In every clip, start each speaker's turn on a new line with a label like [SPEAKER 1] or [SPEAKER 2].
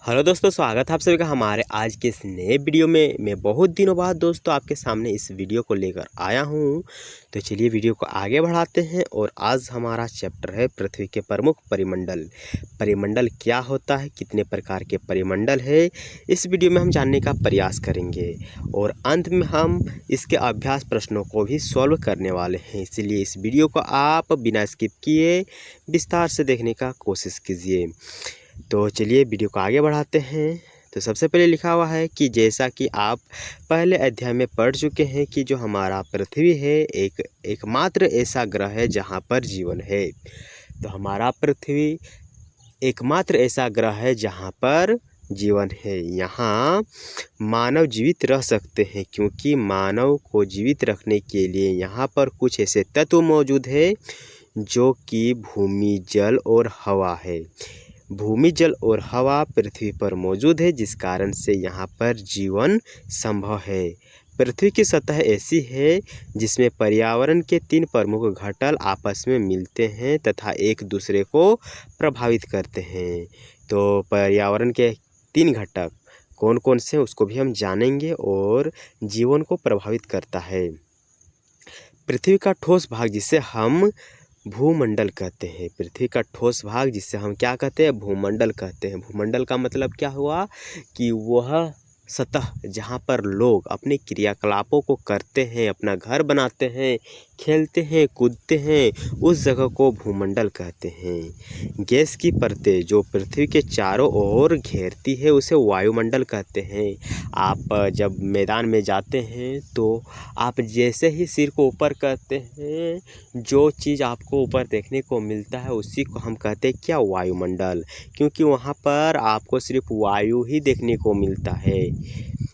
[SPEAKER 1] Hello दोस्तों, स्वागत है आप सभी का हमारे आज के इस नए वीडियो में। मैं बहुत दिनों बाद दोस्तों आपके सामने इस वीडियो को लेकर आया हूं। तो चलिए वीडियो को आगे बढ़ाते हैं। और आज हमारा चैप्टर है पृथ्वी के प्रमुख परिमंडल। परिमंडल क्या होता है, कितने प्रकार के परिमंडल है, इस वीडियो में हम जानने का प्रयास करेंगे। और अंत में हम इसके अभ्यास प्रश्नों को भी सॉल्व करने वाले हैं। इसलिए इस वीडियो को आप बिना स्किप किए विस्तार से देखने का कोशिश कीजिए। तो चलिए वीडियो को आगे बढ़ाते हैं। तो सबसे पहले लिखा हुआ है कि जैसा कि आप पहले अध्याय में पढ़ चुके हैं कि जो हमारा पृथ्वी है एकमात्र ऐसा ग्रह है जहाँ पर जीवन है। तो हमारा पृथ्वी एकमात्र ऐसा ग्रह है जहाँ पर जीवन है। यहाँ मानव जीवित रह सकते हैं क्योंकि मानव को जीवित रखने के लिए यहाँ पर कुछ ऐसे तत्व मौजूद है जो कि भूमि, जल और हवा है। भूमि, जल और हवा पृथ्वी पर मौजूद है, जिस कारण से यहाँ पर जीवन संभव है। पृथ्वी की सतह ऐसी है जिसमें पर्यावरण के 3 प्रमुख घटक आपस में मिलते हैं तथा एक दूसरे को प्रभावित करते हैं। तो पर्यावरण के 3 घटक कौन कौन से हैं उसको भी हम जानेंगे और जीवन को प्रभावित करता है। पृथ्वी का ठोस भाग जिसे हम भूमंडल कहते हैं। पृथ्वी का ठोस भाग जिसे हम क्या कहते हैं, भूमंडल कहते हैं। भूमंडल का मतलब क्या हुआ कि वह सतह जहाँ पर लोग अपने क्रियाकलापों को करते हैं, अपना घर बनाते हैं, खेलते हैं, कूदते हैं, उस जगह को भूमंडल कहते हैं। गैस की परतें जो पृथ्वी के चारों ओर घेरती है उसे वायुमंडल कहते हैं। आप जब मैदान में जाते हैं तो आप जैसे ही सिर को ऊपर करते हैं, जो चीज़ आपको ऊपर देखने को मिलता है उसी को हम कहते हैं क्या, वायुमंडल। क्योंकि वहाँ पर आपको सिर्फ वायु ही देखने को मिलता है।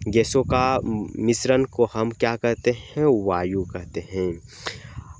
[SPEAKER 1] गैसों का मिश्रण को हम क्या कहते हैं, वायु कहते हैं।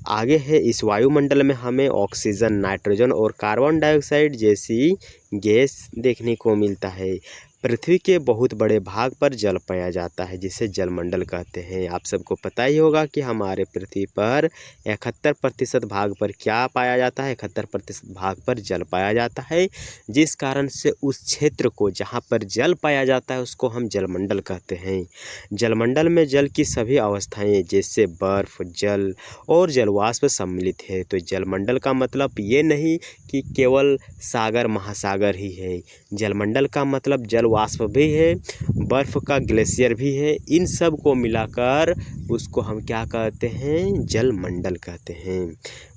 [SPEAKER 1] आगे है, इस वायुमंडल में हमें ऑक्सीजन, नाइट्रोजन और कार्बन डाइऑक्साइड जैसी गैस देखने को मिलता है। पृथ्वी के बहुत बड़े भाग पर जल पाया जाता है जिसे जलमंडल कहते हैं। आप सबको पता ही होगा कि हमारे पृथ्वी पर 71% भाग पर क्या पाया जाता है, 71% भाग पर जल पाया जाता है, जिस कारण से उस क्षेत्र को जहाँ पर जल पाया जाता है उसको हम जलमंडल कहते हैं। जलमंडल में जल की सभी अवस्थाएं जैसे बर्फ, जल और जलवाष्प सम्मिलित है। तो जलमंडल का मतलब ये नहीं कि केवल सागर महासागर ही है। जलमंडल का मतलब जलवाष्प भी है, बर्फ का ग्लेशियर भी है। इन सब को मिलाकर उसको हम क्या कहते हैं, जलमंडल कहते हैं।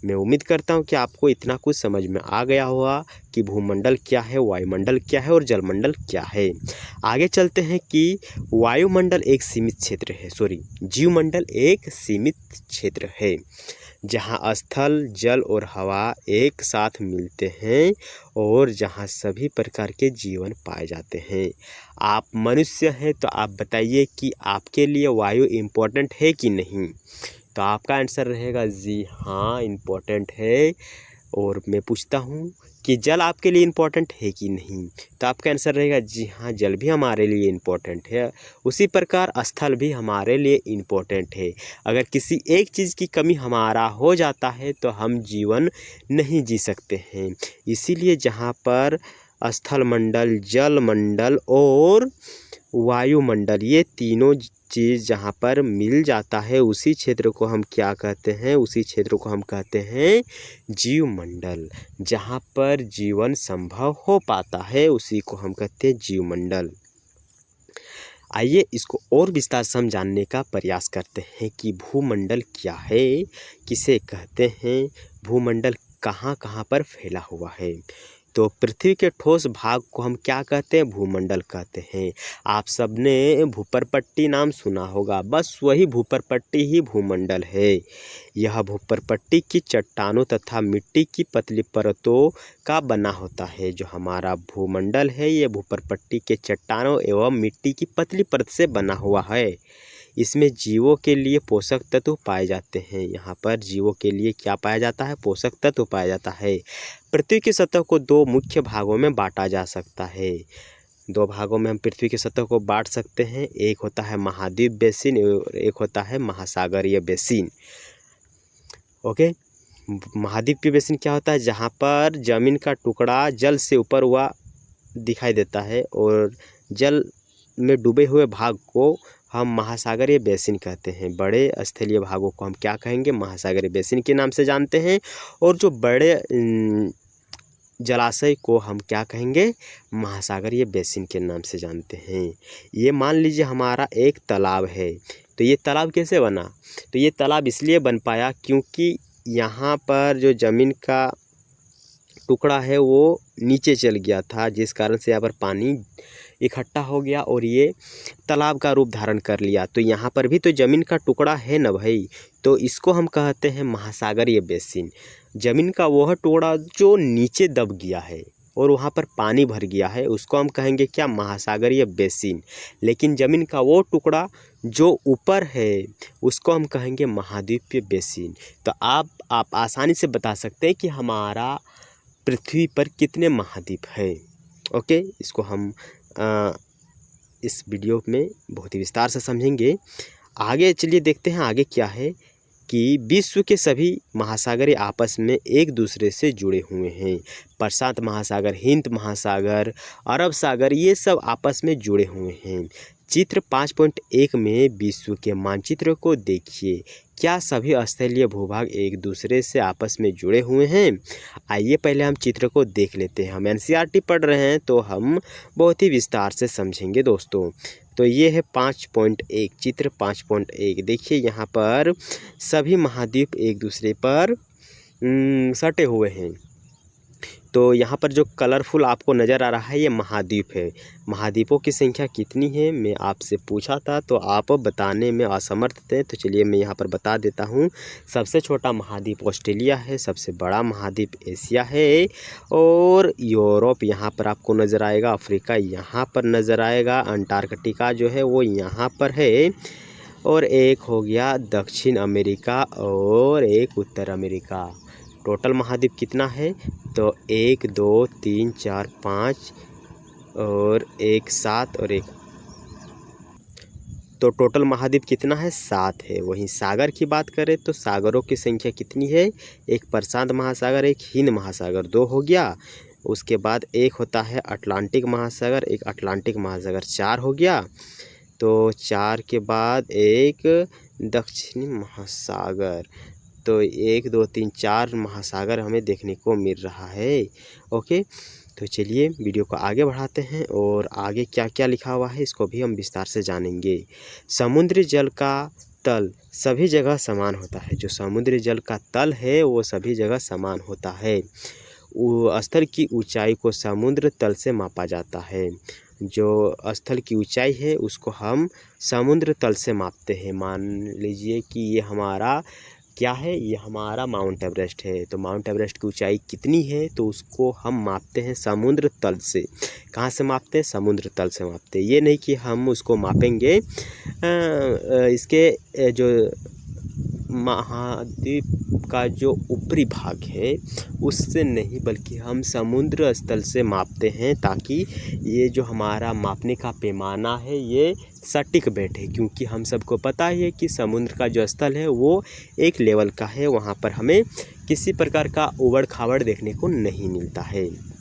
[SPEAKER 1] मैं उम्मीद करता हूँ कि आपको इतना कुछ समझ में आ गया होगा कि भूमंडल क्या है, वायुमंडल क्या है और जलमंडल क्या है। आगे चलते हैं कि वायुमंडल एक सीमित क्षेत्र है, जीवमंडल एक सीमित क्षेत्र है जहाँ स्थल, जल और हवा एक साथ मिलते हैं और जहाँ सभी प्रकार के जीवन पाए जाते हैं। आप मनुष्य हैं तो आप बताइए कि आपके लिए वायु इम्पोर्टेंट है कि नहीं। तो आपका आंसर रहेगा जी हाँ, इम्पोर्टेंट है। और मैं पूछता हूँ कि जल आपके लिए इम्पोर्टेंट है कि नहीं, तो आपका आंसर रहेगा जी हाँ, जल भी हमारे लिए इम्पोर्टेंट है। उसी प्रकार स्थल भी हमारे लिए इम्पोर्टेंट है। अगर किसी एक चीज़ की कमी हमारा हो जाता है तो हम जीवन नहीं जी सकते हैं। इसीलिए जहाँ पर स्थल मंडल, जल मंडल और वायुमंडल ये तीनों चीज़ जहाँ पर मिल जाता है उसी क्षेत्र को हम क्या कहते हैं, उसी क्षेत्र को हम कहते हैं जीवमंडल। जहाँ पर जीवन संभव हो पाता है उसी को हम कहते हैं जीवमंडल। आइए इसको और विस्तार से हम जानने का प्रयास करते हैं कि भूमंडल क्या है, किसे कहते हैं, भूमंडल कहाँ कहाँ पर फैला हुआ है। तो पृथ्वी के ठोस भाग को हम क्या कहते हैं, भूमंडल कहते हैं। आप सबने भूपरपट्टी नाम सुना होगा, बस वही भूपरपट्टी ही भूमंडल है। यह भूपरपट्टी की चट्टानों तथा मिट्टी की पतली परतों का बना होता है। जो हमारा भूमंडल है ये भूपरपट्टी के चट्टानों एवं मिट्टी की पतली परत से बना हुआ है। इसमें जीवों के लिए पोषक तत्व पाए जाते हैं। यहाँ पर जीवों के लिए क्या पाया जाता है, पोषक तत्व पाया जाता है। पृथ्वी की सतह को 2 मुख्य भागों में बांटा जा सकता है। 2 भागों में हम पृथ्वी की सतह को बांट सकते हैं। एक होता है महाद्वीप बेसिन और एक होता है महासागरीय बेसिन। ओके, महाद्वीपीय बेसिन क्या होता है, जहाँ पर जमीन का टुकड़ा जल से ऊपर हुआ दिखाई देता है और जल में डूबे हुए भाग को हम महासागरीय बेसिन कहते हैं। बड़े स्थलीय भागों को हम क्या कहेंगे? महासागरीय बेसिन के नाम से जानते हैं। और जो बड़े जलाशय को हम क्या कहेंगे? महासागरीय बेसिन के नाम से जानते हैं। ये मान लीजिए हमारा एक तालाब है, तो ये तालाब कैसे बना? तो ये तालाब इसलिए बन पाया क्योंकि यहाँ पर जो ज़मीन का टुकड़ा है वो नीचे चल गया था, जिस कारण से यहाँ पर पानी इकट्ठा हो गया और ये तालाब का रूप धारण कर लिया। तो यहाँ पर भी तो ज़मीन का टुकड़ा है ना भाई, तो इसको हम कहते हैं महासागरीय बेसिन। ज़मीन का वह टुकड़ा जो नीचे दब गया है और वहाँ पर पानी भर गया है, उसको हम कहेंगे क्या? महासागरीय बेसिन। लेकिन ज़मीन का वो टुकड़ा जो ऊपर है उसको हम कहेंगे महाद्वीपीय बेसिन। तो आप आसानी से बता सकते हैं कि हमारा पृथ्वी पर कितने महाद्वीप है। ओके, इसको हम इस वीडियो में बहुत ही विस्तार से समझेंगे। आगे चलिए देखते हैं आगे क्या है कि विश्व के सभी महासागर आपस में एक दूसरे से जुड़े हुए हैं। प्रशांत महासागर, हिंद महासागर, अरब सागर, ये सब आपस में जुड़े हुए हैं। चित्र 5.1 में विश्व के मानचित्र को देखिए। क्या सभी स्थलीय भूभाग एक दूसरे से आपस में जुड़े हुए हैं? आइए पहले हम चित्र को देख लेते हैं। हम एनसीईआरटी पढ़ रहे हैं तो हम बहुत ही विस्तार से समझेंगे दोस्तों। तो ये है 5.1, चित्र 5.1। देखिए यहाँ पर सभी महाद्वीप एक दूसरे पर सटे हुए हैं। तो यहाँ पर जो कलरफुल आपको नज़र आ रहा है ये महाद्वीप है। महाद्वीपों की संख्या कितनी है मैं आपसे पूछा था तो आप बताने में असमर्थ थे, तो चलिए मैं यहाँ पर बता देता हूँ। सबसे छोटा महाद्वीप ऑस्ट्रेलिया है, सबसे बड़ा महाद्वीप एशिया है और यूरोप यहाँ पर आपको नज़र आएगा, अफ्रीका यहाँ पर नज़र आएगा, अंटार्कटिका जो है वो यहाँ पर है और एक हो गया दक्षिण अमेरिका और एक उत्तर अमेरिका। टोटल महाद्वीप कितना है? तो 1 2 3 4 5 और 1 7 और 1, तो टोटल महाद्वीप कितना है? 7 है। वहीं सागर की बात करें तो सागरों की संख्या कितनी है? एक प्रशांत महासागर, एक हिंद महासागर, 2 हो गया। उसके बाद एक होता है अटलांटिक महासागर, एक अटलांटिक महासागर, 4 हो गया। तो 4 के बाद एक दक्षिणी महासागर, तो 1 2 3 4 महासागर हमें देखने को मिल रहा है। ओके, तो चलिए वीडियो को आगे बढ़ाते हैं और आगे क्या क्या लिखा हुआ है इसको भी हम विस्तार से जानेंगे। समुद्री जल का तल सभी जगह समान होता है। जो समुद्री जल का तल है वो सभी जगह समान होता है। स्थल की ऊंचाई को समुद्र तल से मापा जाता है। जो स्थल की ऊंचाई है उसको हम समुद्र तल से मापते हैं। मान लीजिए कि ये हमारा क्या है? ये हमारा माउंट एवरेस्ट है। तो माउंट एवरेस्ट की ऊंचाई कितनी है? तो उसको हम मापते हैं समुद्र तल से। कहाँ से मापते हैं? समुद्र तल से मापते हैं। ये नहीं कि हम उसको मापेंगे इसके जो महाद्वीप का जो ऊपरी भाग है उससे नहीं, बल्कि हम समुद्र स्थल से मापते हैं ताकि ये जो हमारा मापने का पैमाना है ये सटीक बैठे। क्योंकि हम सबको पता ही है कि समुद्र का जो स्थल है वो एक लेवल का है, वहाँ पर हमें किसी प्रकार का उबड़ खाबड़ देखने को नहीं मिलता है।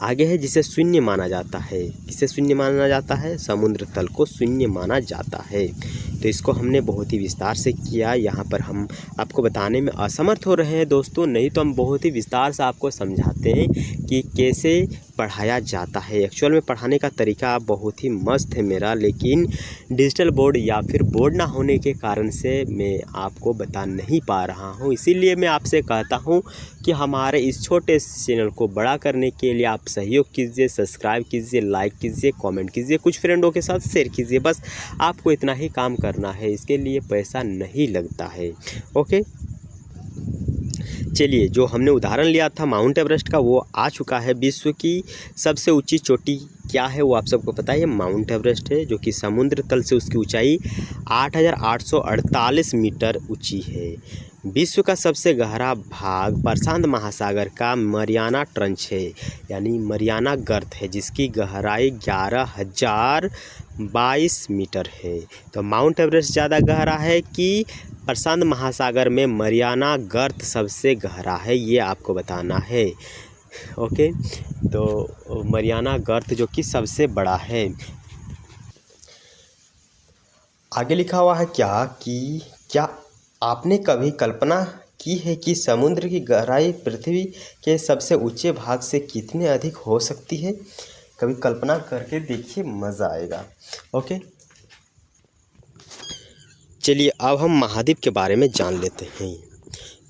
[SPEAKER 1] आगे है जिसे शून्य माना जाता है। किसे शून्य माना जाता है? समुद्र तल को शून्य माना जाता है। तो इसको हमने बहुत ही विस्तार से किया। यहाँ पर हम आपको बताने में असमर्थ हो रहे हैं दोस्तों, नहीं तो हम बहुत ही विस्तार से आपको समझाते हैं कि कैसे पढ़ाया जाता है। एक्चुअल में पढ़ाने का तरीका बहुत ही मस्त है मेरा, लेकिन डिजिटल बोर्ड या फिर बोर्ड ना होने के कारण से मैं आपको बता नहीं पा रहा हूँ। इसीलिए मैं आपसे कहता हूँ कि हमारे इस छोटे चैनल को बड़ा करने के लिए आप सहयोग कीजिए, सब्सक्राइब कीजिए, लाइक कीजिए, कमेंट कीजिए, कुछ फ्रेंडों के साथ शेयर कीजिए। बस आपको इतना ही काम करना है, इसके लिए पैसा नहीं लगता है। ओके, चलिए जो हमने उदाहरण लिया था माउंट एवरेस्ट का वो आ चुका है। विश्व की सबसे ऊंची चोटी क्या है वो आप सबको पता है, माउंट एवरेस्ट है, जो कि समुद्र तल से उसकी ऊंचाई 8,848 मीटर ऊंची है। विश्व का सबसे गहरा भाग प्रशांत महासागर का मरियाना ट्रंच है, यानी मरियाना गर्त है, जिसकी गहराई 11,022 मीटर है। तो माउंट एवरेस्ट ज़्यादा गहरा है कि प्रशांत महासागर में मरियाना गर्त सबसे गहरा है, ये आपको बताना है। ओके, तो मरियाना गर्त जो कि सबसे बड़ा है। आगे लिखा हुआ है क्या आपने कभी कल्पना की है कि समुद्र की गहराई पृथ्वी के सबसे ऊंचे भाग से कितने अधिक हो सकती है? कभी कल्पना करके देखिए, मज़ा आएगा। ओके, चलिए अब हम महाद्वीप के बारे में जान लेते हैं।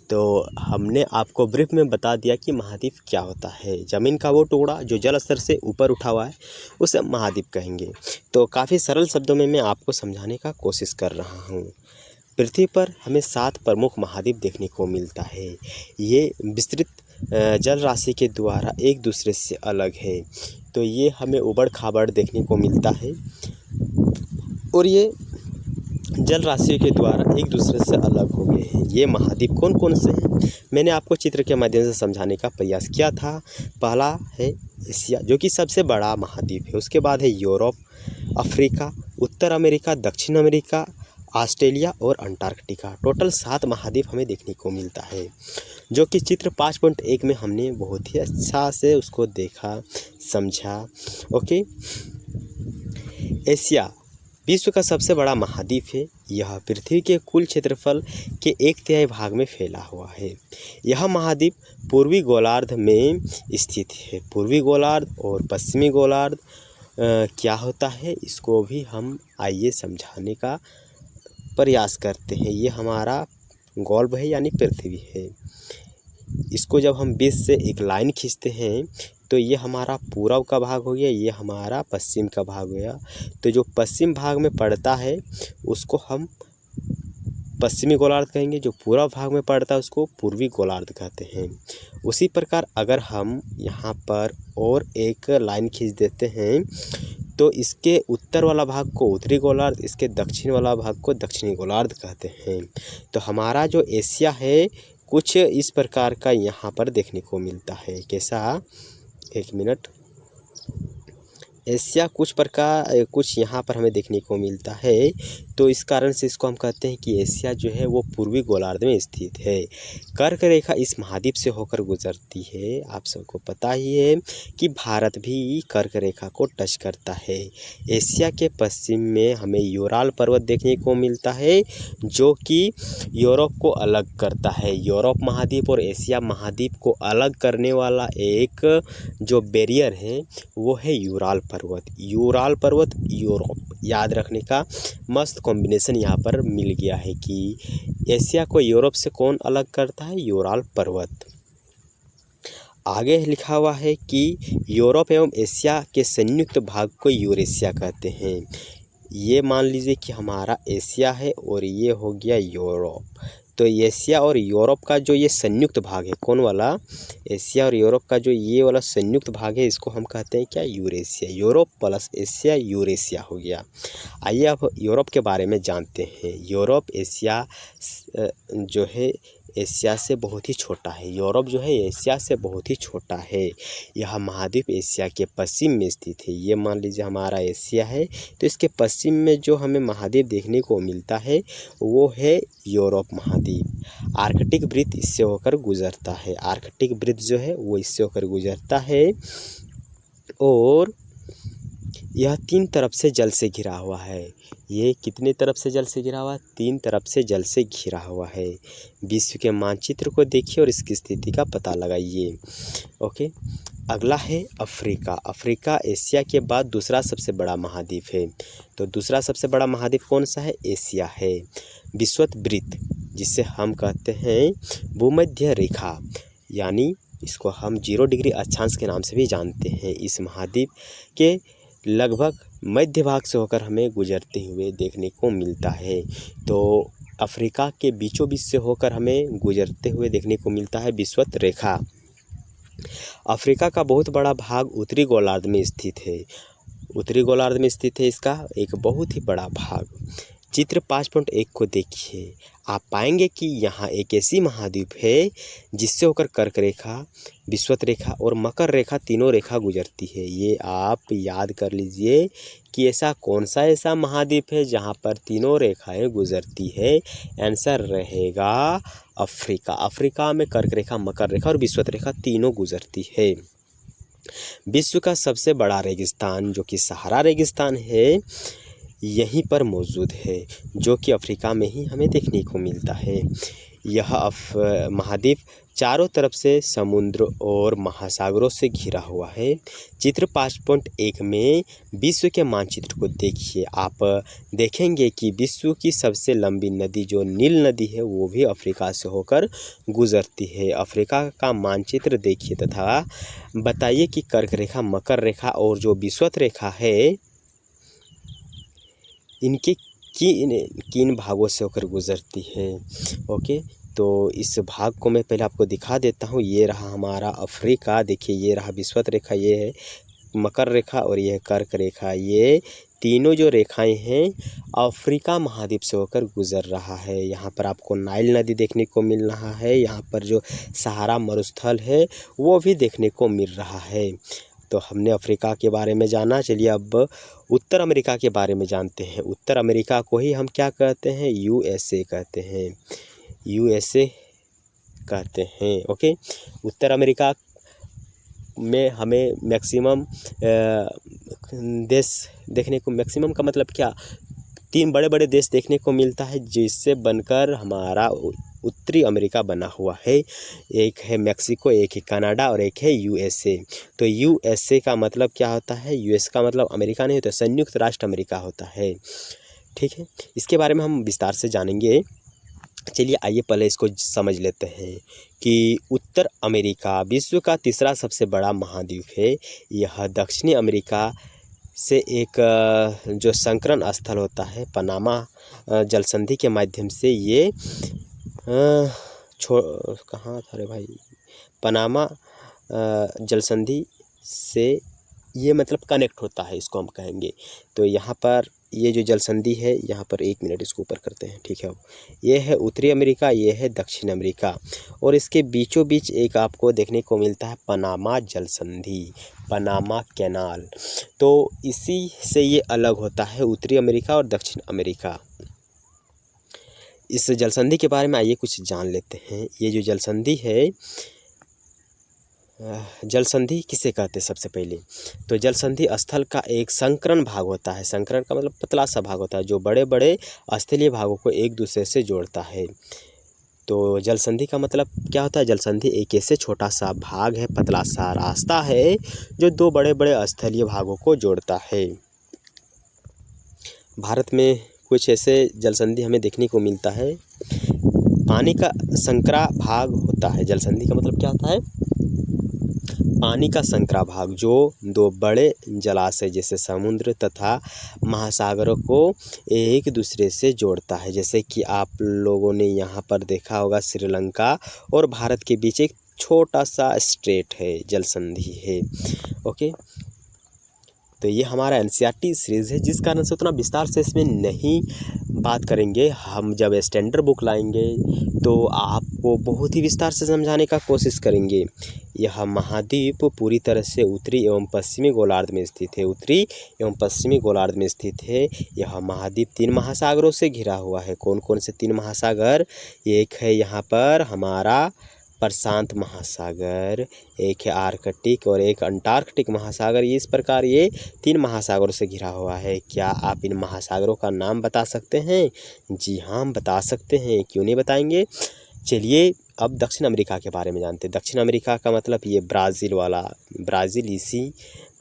[SPEAKER 1] तो हमने आपको ब्रीफ में बता दिया कि महाद्वीप क्या होता है। ज़मीन का वो टुकड़ा जो जल स्तर से ऊपर उठा हुआ है उसे महाद्वीप कहेंगे। तो काफ़ी सरल शब्दों में मैं आपको समझाने का कोशिश कर रहा हूँ। पृथ्वी पर हमें 7 प्रमुख महाद्वीप देखने को मिलता है। ये विस्तृत जल राशि के द्वारा एक दूसरे से अलग है। तो ये हमें उबड़ खाबड़ देखने को मिलता है और ये जल राशियों के द्वारा एक दूसरे से अलग हो गए हैं। ये महाद्वीप कौन कौन से हैं, मैंने आपको चित्र के माध्यम से समझाने का प्रयास किया था। पहला है एशिया जो कि सबसे बड़ा महाद्वीप है। उसके बाद है यूरोप, अफ्रीका, उत्तर अमेरिका, दक्षिण अमेरिका, ऑस्ट्रेलिया और अंटार्कटिका। टोटल 7 महाद्वीप हमें देखने को मिलता है, जो कि चित्र 5.1 में हमने बहुत ही अच्छा से उसको देखा, समझा। ओके, एशिया विश्व का सबसे बड़ा महाद्वीप है। यह पृथ्वी के कुल क्षेत्रफल के 1/3 भाग में फैला हुआ है। यह महाद्वीप पूर्वी गोलार्ध में स्थित है। पूर्वी गोलार्ध और पश्चिमी गोलार्ध क्या होता है, इसको भी हम आइए समझाने का प्रयास करते हैं। ये हमारा गोल्ब है यानी पृथ्वी है। इसको जब हम बीच से एक लाइन खींचते हैं तो ये हमारा पूर्व का भाग हो गया, ये हमारा पश्चिम का भाग हो गया। तो जो पश्चिम भाग में पड़ता है उसको हम पश्चिमी गोलार्ध कहेंगे, जो पूर्व भाग में पड़ता है उसको पूर्वी गोलार्ध कहते हैं। उसी प्रकार अगर हम यहाँ पर और एक लाइन खींच देते हैं तो इसके उत्तर वाला भाग को उत्तरी गोलार्ध, इसके दक्षिण वाला भाग को दक्षिणी गोलार्ध कहते हैं। तो हमारा जो एशिया है कुछ इस प्रकार का यहाँ पर देखने को मिलता है। कैसा, एक मिनट, एशिया कुछ यहाँ पर हमें देखने को मिलता है। तो इस कारण से इसको हम कहते हैं कि एशिया जो है वो पूर्वी गोलार्ध में स्थित है। कर्क रेखा इस महाद्वीप से होकर गुजरती है। आप सबको पता ही है कि भारत भी कर्क रेखा को टच करता है। एशिया के पश्चिम में हमें यूराल पर्वत देखने को मिलता है जो कि यूरोप को अलग करता है। यूरोप महाद्वीप और एशिया महाद्वीप को अलग करने वाला एक जो बैरियर है वो है यूराल पर्वत। यूराल पर्वत यूरोप, याद रखने का मस्त कॉम्बिनेशन यहाँ पर मिल गया है कि एशिया को यूरोप से कौन अलग करता है, यूराल पर्वत। आगे लिखा हुआ है कि यूरोप एवं एशिया के संयुक्त भाग को यूरेशिया कहते हैं। ये मान लीजिए कि हमारा एशिया है और ये हो गया यूरोप। तो एशिया और यूरोप का जो ये संयुक्त भाग है, कौन वाला, एशिया और यूरोप का जो ये वाला संयुक्त भाग है इसको हम कहते हैं क्या, Eurasia. Europe plus Asia Eurasia हो गया। आइए अब यूरोप के बारे में जानते हैं। यूरोप एशिया जो है एशिया से बहुत ही छोटा है। यूरोप जो है एशिया से बहुत ही छोटा है। यह महाद्वीप एशिया के पश्चिम में स्थित है। ये मान लीजिए हमारा एशिया है तो इसके पश्चिम में जो हमें महाद्वीप देखने को मिलता है वो है यूरोप महाद्वीप। आर्कटिक वृत्त इससे होकर गुजरता है। आर्कटिक वृत्त जो है वो इससे होकर गुजरता है और यह 3 तरफ से जल से घिरा हुआ है। ये कितने तरफ से जल से घिरा हुआ है, 3 तरफ से जल से घिरा हुआ है। विश्व के मानचित्र को देखिए और इसकी स्थिति का पता लगाइए। ओके, अगला है अफ्रीका। अफ्रीका एशिया के बाद दूसरा सबसे बड़ा महाद्वीप है। तो दूसरा सबसे बड़ा महाद्वीप कौन सा है, एशिया है। विषुवत वृत्त जिसे हम कहते हैं भूमध्य रेखा, यानी इसको हम 0 डिग्री अक्षांश के नाम से भी जानते हैं, इस महाद्वीप के लगभग मध्य भाग से होकर हमें गुजरते हुए देखने को मिलता है। तो अफ्रीका के बीचों बीच से होकर हमें गुजरते हुए देखने को मिलता है विषुवत रेखा। अफ्रीका का बहुत बड़ा भाग उत्तरी गोलार्ध में स्थित है। उत्तरी गोलार्ध में स्थित है इसका एक बहुत ही बड़ा भाग। चित्र 5.1 को देखिए, आप पाएंगे कि यहाँ एक ऐसी महाद्वीप है जिससे होकर कर्क रेखा, विषुवत रेखा और मकर रेखा तीनों रेखा गुजरती है। ये आप याद कर लीजिए कि ऐसा कौन सा ऐसा महाद्वीप है जहाँ पर तीनों रेखाएं गुजरती है। आंसर रहेगा अफ्रीका। अफ्रीका में कर्क रेखा, मकर रेखा और विषुवत रेखा तीनों गुजरती है। विश्व का सबसे बड़ा रेगिस्तान जो कि सहारा रेगिस्तान है यहीं पर मौजूद है, जो कि अफ्रीका में ही हमें देखने को मिलता है। यह महाद्वीप चारों तरफ से समुद्र और महासागरों से घिरा हुआ है। चित्र 5.1 में विश्व के मानचित्र को देखिए। आप देखेंगे कि विश्व की सबसे लंबी नदी जो नील नदी है वो भी अफ्रीका से होकर गुजरती है। अफ्रीका का मानचित्र देखिए तथा बताइए कि कर्क रेखा, मकर रेखा और जो विषुवत रेखा है इनके किन भागों से होकर गुजरती है। ओके, तो इस भाग को मैं पहले आपको दिखा देता हूँ। ये रहा हमारा अफ्रीका, देखिए ये रहा विषुवत रेखा, ये है मकर रेखा और ये है कर्क रेखा। ये तीनों जो रेखाएं हैं अफ्रीका महाद्वीप से होकर गुजर रहा है। यहाँ पर आपको नाइल नदी देखने को मिल रहा है, यहाँ पर जो सहारा मरुस्थल है वो भी देखने को मिल रहा है। तो हमने अफ्रीका के बारे में जाना, चलिए अब उत्तर अमेरिका के बारे में जानते हैं। उत्तर अमेरिका को ही हम क्या कहते हैं, यूएसए कहते हैं, यूएसए कहते हैं। ओके, उत्तर अमेरिका में हमें मैक्सिमम देश देखने को, मैक्सिमम का मतलब क्या, 3 बड़े बड़े देश देखने को मिलता है जिससे बनकर हमारा उत्तरी अमेरिका बना हुआ है। एक है मैक्सिको, एक है कनाडा और एक है यूएसए। तो यूएसए का मतलब क्या होता है, यूएस का मतलब अमेरिका नहीं होता, संयुक्त राष्ट्र अमेरिका होता है। ठीक है, इसके बारे में हम विस्तार से जानेंगे। चलिए आइए पहले इसको समझ लेते हैं कि उत्तर अमेरिका विश्व का तीसरा सबसे बड़ा महाद्वीप है। यह दक्षिणी अमेरिका से एक जो संकरण स्थल होता है पनामा जलसंधि के माध्यम से ये कहाँ था रे भाई, पनामा जलसंधि से ये मतलब कनेक्ट होता है, इसको हम कहेंगे। तो यहाँ पर ये जो जलसंधि है, यहाँ पर 1 मिनट इसको ऊपर करते हैं, ठीक है। ये है उत्तरी अमेरिका, ये है दक्षिण अमेरिका और इसके बीचों बीच एक आपको देखने को मिलता है पनामा जलसंधि, पनामा कैनाल। तो इसी से ये अलग होता है उत्तरी अमेरिका और दक्षिण अमेरिका। इस जलसंधि के बारे में आइए कुछ जान लेते हैं। ये जो जलसंधि है, जलसंधि किसे कहते हैं सबसे पहले, तो जलसंधि स्थल का एक संकरण भाग होता है। संकरण का मतलब पतला सा भाग होता है जो बड़े बड़े स्थलीय भागों को एक दूसरे से जोड़ता है। तो जलसंधि का मतलब क्या होता है, जलसंधि एक ऐसे छोटा सा भाग है, पतला सा रास्ता है जो 2 बड़े बड़े स्थलीय भागों को जोड़ता है। भारत में कुछ ऐसे जलसंधि हमें देखने को मिलता है। पानी का संकरा भाग होता है, जलसंधि का मतलब क्या होता है, पानी का संकरा भाग जो 2 बड़े जलाशय जैसे समुद्र तथा महासागरों को एक दूसरे से जोड़ता है। जैसे कि आप लोगों ने यहाँ पर देखा होगा श्रीलंका और भारत के बीच एक छोटा सा स्ट्रेट है, जलसंधि है। ओके, तो ये हमारा एनसीईआरटी सीरीज़ है, जिस कारण से उतना विस्तार से इसमें नहीं बात करेंगे। हम जब स्टैंडर्ड बुक लाएंगे तो आपको बहुत ही विस्तार से समझाने का कोशिश करेंगे। यह महाद्वीप पूरी तरह से उत्तरी एवं पश्चिमी गोलार्ध में स्थित है, उत्तरी एवं पश्चिमी गोलार्ध में स्थित है। यह महाद्वीप 3 महासागरों से घिरा हुआ है। कौन कौन से 3 महासागर, एक है यहाँ पर हमारा प्रशांत महासागर, एक है आर्कटिक और एक अंटार्कटिक महासागर। इस प्रकार ये 3 महासागरों से घिरा हुआ है। क्या आप इन महासागरों का नाम बता सकते हैं? जी हाँ, हम बता सकते हैं, क्यों नहीं बताएंगे। चलिए अब दक्षिण अमेरिका के बारे में जानते हैं। दक्षिण अमेरिका का मतलब ये ब्राज़ील वाला, ब्राज़ील इसी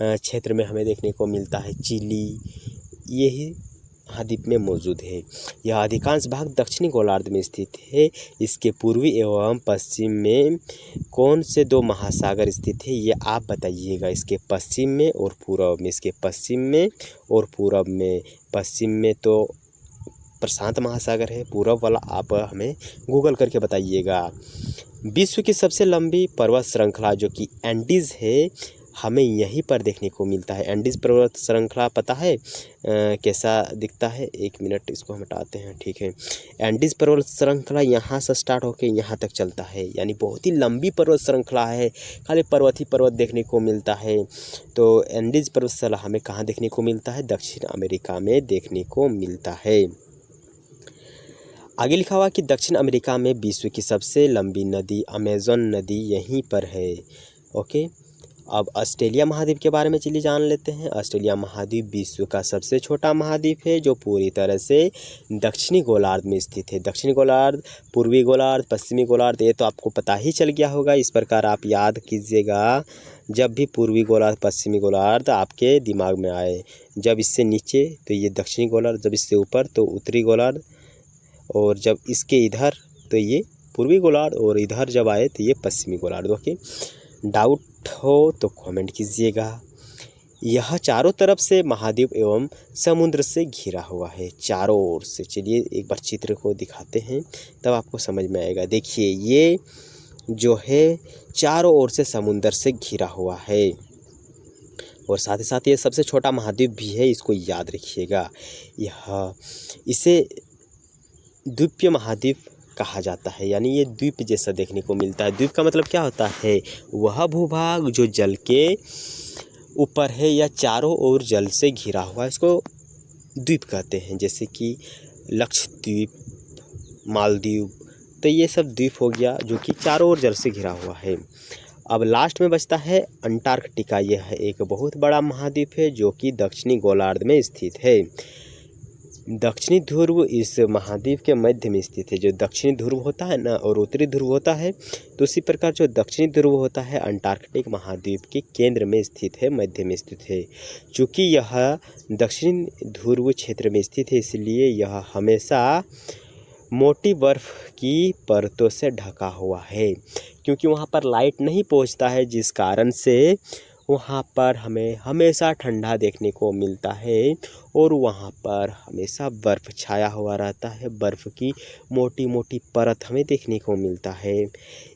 [SPEAKER 1] क्षेत्र में हमें देखने को मिलता है। चिली यही महाद्वीप में मौजूद है। यह अधिकांश भाग दक्षिणी गोलार्ध में स्थित है। इसके पूर्वी एवं पश्चिम में कौन से 2 महासागर स्थित है, ये आप बताइएगा। इसके पश्चिम में और पूर्व में, इसके पश्चिम में और पूर्व में। पश्चिम में तो प्रशांत महासागर है, पूर्व वाला आप हमें गूगल करके बताइएगा। विश्व की सबसे लंबी पर्वत श्रृंखला जो कि एंडीज़ है, हमें यहीं पर देखने को मिलता है। एंडीज पर्वत श्रृंखला पता है कैसा दिखता है? 1 मिनट इसको हम हटाते हैं, ठीक है। एंडीज पर्वत श्रृंखला यहाँ से स्टार्ट होकर यहाँ तक चलता है, यानी बहुत ही लंबी पर्वत श्रृंखला है, खाली पर्वत ही पर्वत देखने को मिलता है। तो एंडीज पर्वत श्रृंखला हमें कहाँ देखने को मिलता है? दक्षिण अमेरिका में देखने को मिलता है। आगे लिखा हुआ कि दक्षिण अमेरिका में विश्व की सबसे लंबी नदी अमेज़न नदी यहीं पर है। ओके, अब ऑस्ट्रेलिया महाद्वीप के बारे में चलिए जान लेते हैं। ऑस्ट्रेलिया महाद्वीप विश्व का सबसे छोटा महाद्वीप है जो पूरी तरह से दक्षिणी गोलार्ध में स्थित है। दक्षिणी गोलार्ध, पूर्वी गोलार्ध, पश्चिमी गोलार्ध, ये तो आपको पता ही चल गया होगा। इस प्रकार आप याद कीजिएगा, जब भी पूर्वी गोलार्ध, पश्चिमी गोलार्ध आपके दिमाग में आए, जब इससे नीचे तो ये दक्षिणी गोलार्ध, जब इससे ऊपर तो उत्तरी गोलार्ध, और जब इसके इधर तो ये पूर्वी गोलार्ध, और इधर जब आए तो ये पश्चिमी गोलार्ध। ओके, डाउट हो तो कमेंट कीजिएगा। यह चारों तरफ से महाद्वीप एवं समुद्र से घिरा हुआ है, चारों ओर से। चलिए एक बार चित्र को दिखाते हैं तब आपको समझ में आएगा। देखिए ये जो है चारों ओर से समुद्र से घिरा हुआ है, और साथ ही साथ ये सबसे छोटा महाद्वीप भी है, इसको याद रखिएगा। इसे द्वीपीय महाद्वीप कहा जाता है, यानी ये द्वीप जैसा देखने को मिलता है। द्वीप का मतलब क्या होता है? वह भूभाग जो जल के ऊपर है या चारों ओर जल से घिरा हुआ, इसको द्वीप कहते हैं। जैसे कि लक्षद्वीप, मालदीव, तो ये सब द्वीप हो गया जो कि चारों ओर जल से घिरा हुआ है। अब लास्ट में बचता है अंटार्कटिका। यह एक बहुत बड़ा महाद्वीप है जो कि दक्षिणी गोलार्ध में स्थित है। दक्षिणी ध्रुव इस महाद्वीप के मध्य में स्थित है। जो दक्षिणी ध्रुव होता है ना, और उत्तरी ध्रुव होता है, तो उसी प्रकार जो दक्षिणी ध्रुव होता है अंटार्कटिक महाद्वीप के केंद्र में स्थित है, मध्य में स्थित है। चूँकि यह दक्षिणी ध्रुव क्षेत्र में स्थित है, इसलिए यह हमेशा मोटी बर्फ़ की परतों से ढका हुआ है, क्योंकि वहाँ पर लाइट नहीं पहुँचता है, जिस कारण से वहाँ पर हमें हमेशा ठंडा देखने को मिलता है, और वहाँ पर हमेशा बर्फ़ छाया हुआ रहता है। बर्फ़ की मोटी मोटी परत हमें देखने को मिलता है।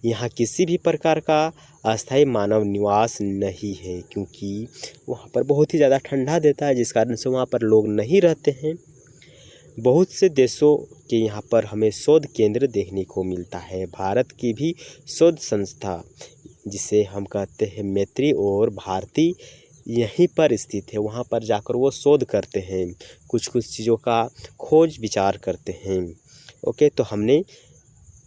[SPEAKER 1] यहाँ किसी भी प्रकार का अस्थायी मानव निवास नहीं है, क्योंकि वहाँ पर बहुत ही ज़्यादा ठंडा देता है, जिस कारण से वहाँ पर लोग नहीं रहते हैं। बहुत से देशों के यहाँ पर हमें शोध केंद्र देखने को मिलता है। भारत की भी शोध संस्था, जिसे हम कहते हैं मैत्री और भारती, यहीं पर स्थित है। वहाँ पर जाकर वो शोध करते हैं, कुछ चीज़ों का खोज विचार करते हैं। ओके, तो हमने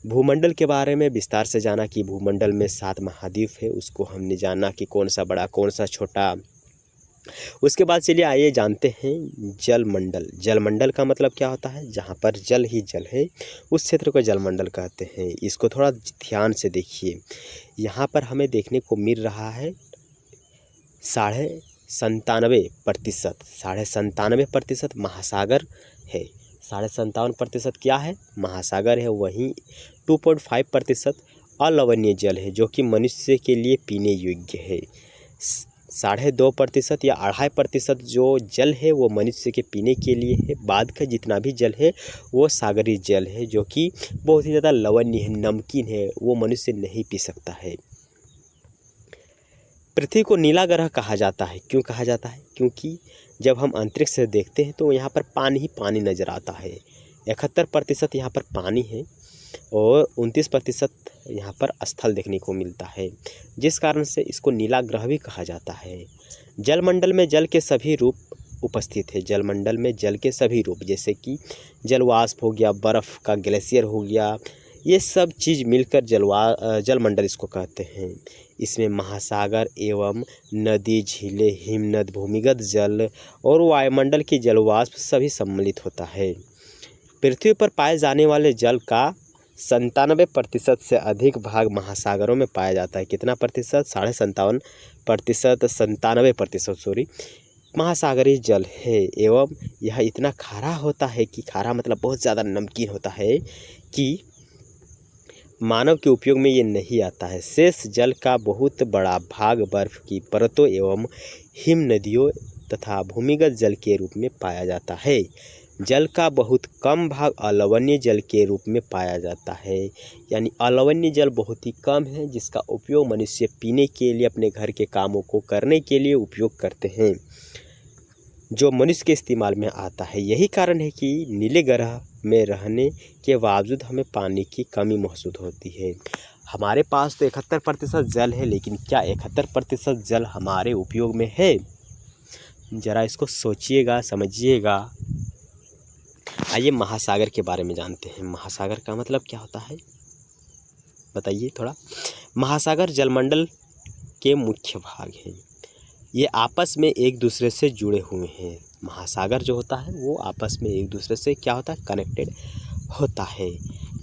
[SPEAKER 1] भूमंडल के बारे में विस्तार से जाना कि भूमंडल में 7 महाद्वीप है, उसको हमने जाना कि कौन सा बड़ा कौन सा छोटा। उसके बाद चलिए आइए जानते हैं जलमंडल। जलमंडल का मतलब क्या होता है? जहाँ पर जल ही जल है उस क्षेत्र को जलमंडल कहते हैं। इसको थोड़ा ध्यान से देखिए। यहाँ पर हमें देखने को मिल रहा है 97.5% महासागर है। 57.5% क्या है? महासागर है। वहीं 2.5% अलवणीय जल है, जो कि मनुष्य के लिए पीने योग्य है। 2.5% या 2.5% जो जल है वो मनुष्य के पीने के लिए है। बाद का जितना भी जल है वो सागरीय जल है, जो कि बहुत ही ज़्यादा लवणीय है, नमकीन है, वो मनुष्य नहीं पी सकता है। पृथ्वी को नीला ग्रह कहा जाता है। क्यों कहा जाता है? क्योंकि जब हम अंतरिक्ष से देखते हैं तो यहाँ पर पानी ही पानी नज़र आता है। 71% यहाँ पर पानी है, और 29% यहाँ पर स्थल देखने को मिलता है, जिस कारण से इसको नीला ग्रह भी कहा जाता है। जलमंडल में जल के सभी रूप उपस्थित है। जलमंडल में जल के सभी रूप, जैसे कि जलवाष्प हो गया, बर्फ़ का ग्लेशियर हो गया, ये सब चीज़ मिलकर जलमंडल इसको कहते हैं। इसमें महासागर एवं नदी, झीलें, हिमनद, भूमिगत जल और वायुमंडल की जलवाष्प सभी सम्मिलित होता है। पृथ्वी पर पाए जाने वाले जल का 97% से अधिक भाग महासागरों में पाया जाता है। कितना प्रतिशत? 57.5%, 97% सॉरी, महासागरीय जल है। एवं यह इतना खारा होता है कि खारा मतलब बहुत ज़्यादा नमकीन होता है कि मानव के उपयोग में ये नहीं आता है। शेष जल का बहुत बड़ा भाग बर्फ़ की परतों एवं हिम नदियों तथा भूमिगत जल के रूप में पाया जाता है। जल का बहुत कम भाग अलवणीय जल के रूप में पाया जाता है। यानी अलवणीय जल बहुत ही कम है जिसका उपयोग मनुष्य पीने के लिए, अपने घर के कामों को करने के लिए उपयोग करते हैं, जो मनुष्य के इस्तेमाल में आता है। यही कारण है कि नीले ग्रह में रहने के बावजूद हमें पानी की कमी महसूस होती है। हमारे पास तो 71% जल है, लेकिन क्या 71% जल हमारे उपयोग में है? ज़रा इसको सोचिएगा, समझिएगा। आइए महासागर के बारे में जानते हैं। महासागर का मतलब क्या होता है, बताइए थोड़ा। महासागर जलमंडल के मुख्य भाग हैं। ये आपस में एक दूसरे से जुड़े हुए हैं। महासागर जो होता है वो आपस में एक दूसरे से क्या होता है, कनेक्टेड होता है।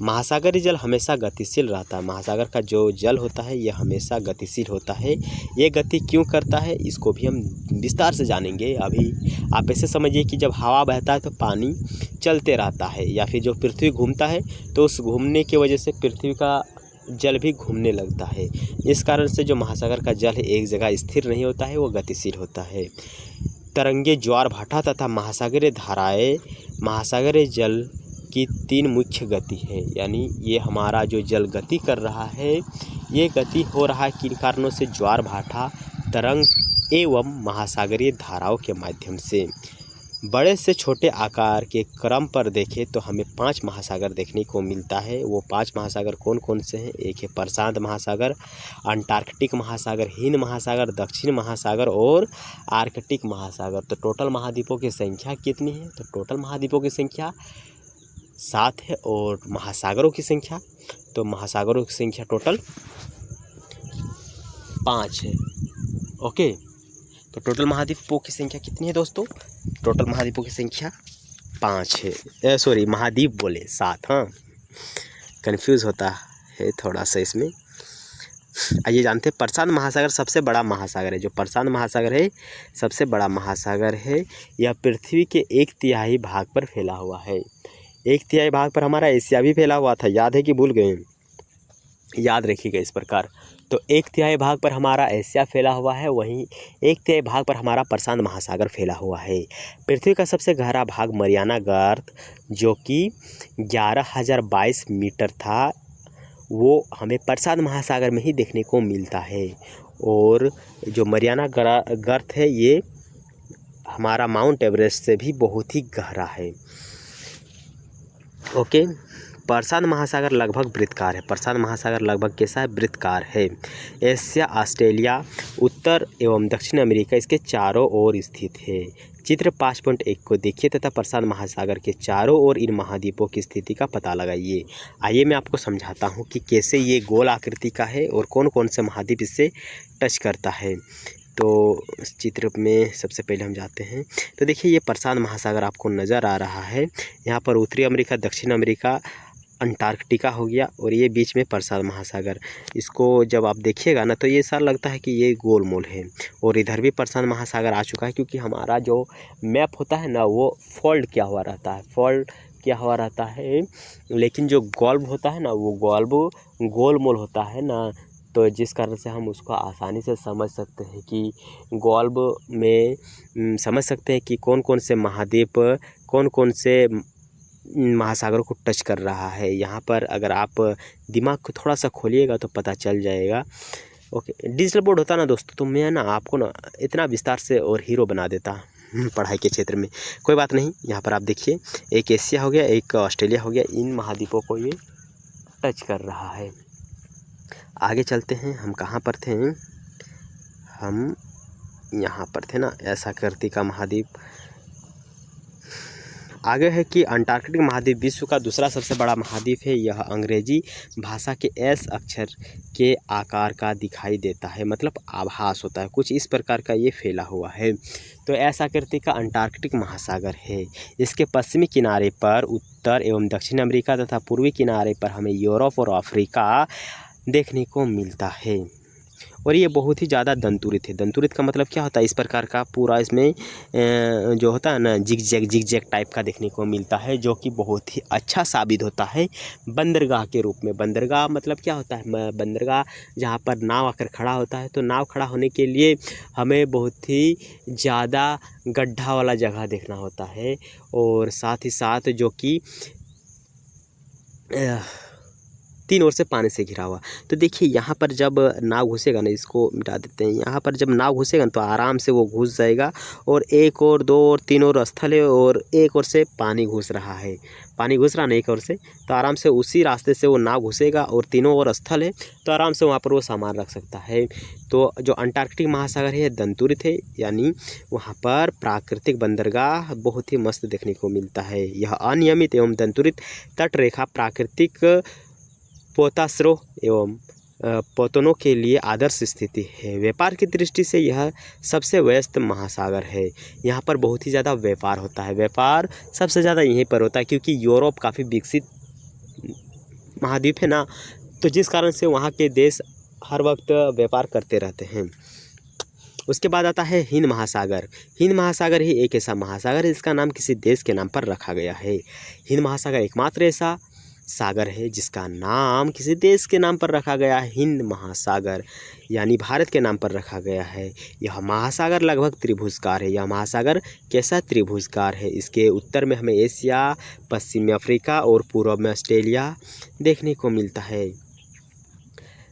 [SPEAKER 1] महासागरीय जल हमेशा गतिशील रहता है। महासागर का जो जल होता है यह हमेशा गतिशील होता है। ये गति क्यों करता है इसको भी हम विस्तार से जानेंगे। अभी आप ऐसे समझिए कि जब हवा बहता है तो पानी चलते रहता है, या फिर जो पृथ्वी घूमता है तो उस घूमने की वजह से पृथ्वी का जल भी घूमने लगता है। इस कारण से जो महासागर का जल है एक जगह स्थिर नहीं होता है, वो गतिशील होता है। तरंगे, ज्वार भाटा तथा महासागरीय धाराएं महासागरीय जल की 3 मुख्य गति है। यानी ये हमारा जो जल गति कर रहा है, ये गति हो रहा है किन कारणों से? ज्वार भाटा, तरंग एवं महासागरीय धाराओं के माध्यम से। बड़े से छोटे आकार के क्रम पर देखें तो हमें 5 महासागर देखने को मिलता है। वो 5 महासागर कौन कौन से हैं? एक है प्रशांत महासागर, अंटार्कटिक महासागर, हिंद महासागर, दक्षिण महासागर और आर्कटिक महासागर। तो टोटल महाद्वीपों की संख्या कितनी है? तो टोटल महाद्वीपों की संख्या 7 है। और महासागरों की संख्या, तो महासागरों की संख्या टोटल 5 है। ओके, तो टोटल महाद्वीपों की संख्या कितनी है दोस्तों? टोटल महाद्वीपों की संख्या 5 है। सॉरी, महाद्वीप बोले 7, हाँ कंफ्यूज होता है थोड़ा सा इसमें। आइए जानते हैं, प्रशांत महासागर सबसे बड़ा महासागर है। जो प्रशांत महासागर है सबसे बड़ा महासागर है। यह पृथ्वी के 1/3 भाग पर फैला हुआ है। 1/3 भाग पर हमारा एशिया भी फैला हुआ था, याद है कि भूल गए? याद रखिएगा इस प्रकार। तो 1/3 भाग पर हमारा एशिया फैला हुआ है, वहीं 1/3 भाग पर हमारा प्रशांत महासागर फैला हुआ है। पृथ्वी का सबसे गहरा भाग मरियाना गर्त, जो कि 11,022 मीटर था, वो हमें प्रशांत महासागर में ही देखने को मिलता है। और जो मरियाना गर्त है ये हमारा माउंट एवरेस्ट से भी बहुत ही गहरा है। ओके, प्रशांत महासागर लगभग वृत्तकार है। प्रशांत महासागर लगभग कैसा है? वृत्तकार है। एशिया, ऑस्ट्रेलिया, उत्तर एवं दक्षिण अमेरिका इसके चारों ओर स्थित है। चित्र 5.1 को देखिए तथा प्रशांत महासागर के चारों ओर इन महाद्वीपों की स्थिति का पता लगाइए। आइए मैं आपको समझाता हूँ कि कैसे ये गोल आकृति का है और कौन कौन से महाद्वीप इससे टच करता है। तो इस चित्र में सबसे पहले हम जाते हैं। तो देखिए ये प्रशांत महासागर आपको नज़र आ रहा है। यहाँ पर उत्तरी अमेरिका, दक्षिण अमेरिका, अंटार्कटिका हो गया और ये बीच में प्रशांत महासागर। इसको जब आप देखिएगा ना तो ये ऐसा लगता है कि ये गोल मोल है। और इधर भी प्रशांत महासागर आ चुका है, क्योंकि हमारा जो मैप होता है ना वो फोल्ड किया हुआ रहता है, फोल्ड किया हुआ रहता है। लेकिन जो गोल्ब होता है ना वो गोल्ब गोल मोल होता है ना, तो जिस कारण से हम उसको आसानी से समझ सकते हैं कि गोल्ब में समझ सकते हैं कि कौन कौन से महाद्वीप कौन कौन से महासागरों को टच कर रहा है। यहाँ पर अगर आप दिमाग को थोड़ा सा खोलिएगा तो पता चल जाएगा। ओके, डिजिटल बोर्ड होता ना दोस्तों तो मैं ना आपको ना इतना विस्तार से और हीरो बना देता पढ़ाई के क्षेत्र में। कोई बात नहीं, यहाँ पर आप देखिए एक एशिया हो गया, एक ऑस्ट्रेलिया हो गया, इन महाद्वीपों को ये टच कर रहा है। आगे चलते हैं, हम कहाँ पर थे? हम यहाँ पर थे ना, ऐसा आकृति का महाद्वीप। आगे है कि अंटार्कटिक महाद्वीप विश्व का दूसरा सबसे बड़ा महाद्वीप है। यह अंग्रेजी भाषा के एस अक्षर के आकार का दिखाई देता है, मतलब आभास होता है कुछ इस प्रकार का ये फैला हुआ है। तो एस आकृति का अंटार्कटिक महासागर है। इसके पश्चिमी किनारे पर उत्तर एवं दक्षिण अमेरिका तथा पूर्वी किनारे पर हमें यूरोप और अफ्रीका देखने को मिलता है। और ये बहुत ही ज़्यादा दंतुरित है। दंतुरित का मतलब क्या होता है, इस प्रकार का पूरा इसमें जो होता है ना जिग जैग टाइप का देखने को मिलता है, जो कि बहुत ही अच्छा साबित होता है बंदरगाह के रूप में। बंदरगाह मतलब क्या होता है, बंदरगाह जहाँ पर नाव आकर खड़ा होता है, तो नाव खड़ा होने के लिए हमें बहुत ही ज़्यादा गड्ढा वाला जगह देखना होता है, और साथ ही साथ जो कि 3 ओर से पानी से घिरा हुआ। तो देखिए यहाँ पर जब नाव घुसेगा ना, इसको मिटा देते हैं, यहाँ पर जब नाव घुसेगा ना तो आराम से वो घुस जाएगा, और 1 और 2 और 3 और स्थल है, और 1 ओर से पानी घुस रहा है, पानी घुस रहा ना 1 ओर से, तो आराम से उसी रास्ते से वो नाव घुसेगा, और तीनों ओर स्थल है, तो आराम से वहाँ पर वो सामान रख सकता है। तो जो अंटार्कटिक महासागर है दंतुरित है, यानी वहाँ पर प्राकृतिक बंदरगाह बहुत ही मस्त देखने को मिलता है। यह अनियमित एवं दंतुरित तटरेखा प्राकृतिक पोताश्रोत एवं पोतनों के लिए आदर्श स्थिति है। व्यापार की दृष्टि से यह सबसे व्यस्त महासागर है। यहाँ पर बहुत ही ज़्यादा व्यापार होता है। व्यापार सबसे ज़्यादा यहीं पर होता है, क्योंकि यूरोप काफ़ी विकसित महाद्वीप है ना, तो जिस कारण से वहाँ के देश हर वक्त व्यापार करते रहते हैं। उसके बाद आता है हिंद महासागर। हिंद महासागर ही एक ऐसा महासागर है जिसका नाम किसी देश के नाम पर रखा गया है। हिंद महासागर एकमात्र ऐसा सागर है जिसका नाम किसी देश के नाम पर रखा गया है। हिंद महासागर यानी भारत के नाम पर रखा गया है। यह महासागर लगभग त्रिभुजाकार है। यह महासागर कैसा त्रिभुजाकार है, इसके उत्तर में हमें एशिया, पश्चिम में अफ्रीका और पूर्व में ऑस्ट्रेलिया देखने को मिलता है।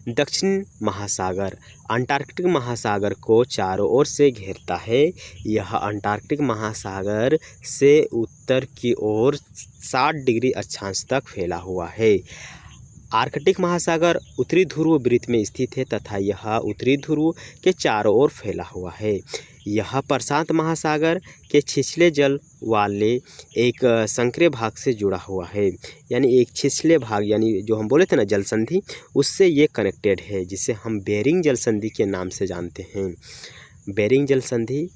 [SPEAKER 1] दक्षिण महासागर अंटार्कटिक महासागर को चारों ओर से घेरता है। यह अंटार्कटिक महासागर से उत्तर की ओर 60 डिग्री अक्षांश तक फैला हुआ है। आर्कटिक महासागर उत्तरी ध्रुव वृत्त में स्थित है तथा यह उत्तरी ध्रुव के चारों ओर फैला हुआ है। यह प्रशांत महासागर के छिछले जल वाले एक संकरे भाग से जुड़ा हुआ है, यानी एक छिछले भाग, यानी जो हम बोले थे ना जल संधि, उससे ये कनेक्टेड है, जिसे हम बेरिंग जल संधि के नाम से जानते हैं। बेरिंग जल संधि